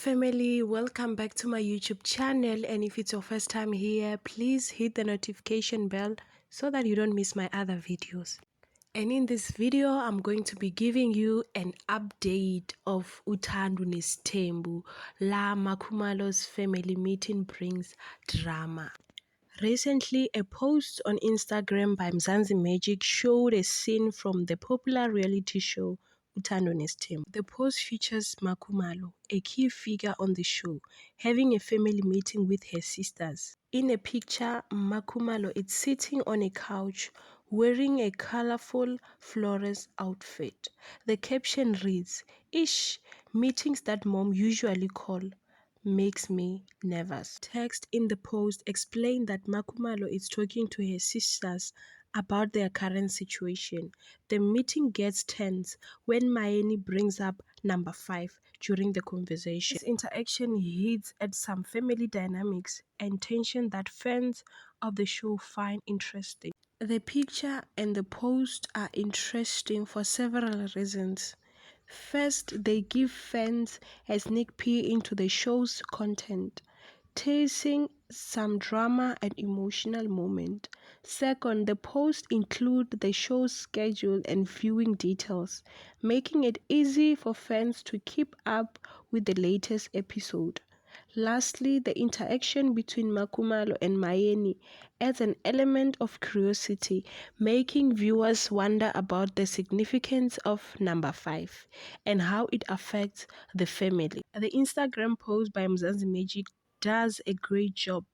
family, welcome back to my YouTube channel, and if it's your first time here, please hit the notification bell so that you don't miss my other videos. And in this video, I'm going to be giving you an update of Uthando Nesithembu, La Makhumalo's family meeting brings drama. Recently, a post on Instagram by Mzansi Magic showed a scene from the popular reality show Uthando Nesithembu. The post features Makhumalo, a key figure on the show, having a family meeting with her sisters. In a picture, Makhumalo is sitting on a couch wearing a colorful flores outfit. The caption reads, "Ish, meetings that mom usually call makes me nervous." Text in the post explained that Makhumalo is talking to her sisters about their current situation. The meeting gets tense when Mayeni brings up number 5 during the conversation. This interaction hints at some family dynamics and tension that fans of the show find interesting. The picture and the post are interesting for several reasons. First, they give fans a sneak peek into the show's content, teasing some drama and emotional moment. Second, the posts include the show's schedule and viewing details, making it easy for fans to keep up with the latest episode. Lastly, the interaction between Makhumalo and Mayeni adds an element of curiosity, making viewers wonder about the significance of number 5 and how it affects the family. The Instagram post by Mzansi Magic does a great job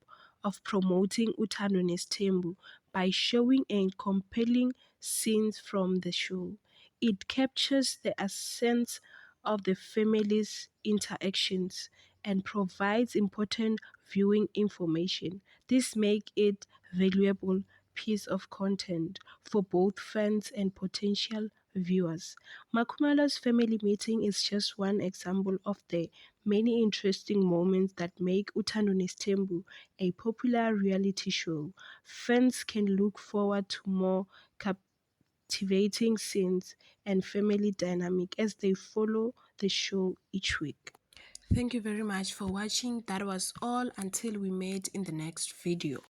of promoting Uthando Nesithembu by showing and compelling scenes from the show. It captures the essence of the family's interactions and provides important viewing information. This makes it valuable piece of content for both fans and potential viewers. Makhumalo's family meeting is just one example of the many interesting moments that make Uthando Nesithembu a popular reality show. Fans can look forward to more captivating scenes and family dynamic as they follow the show each week. Thank you very much for watching. That was all until we meet in the next video.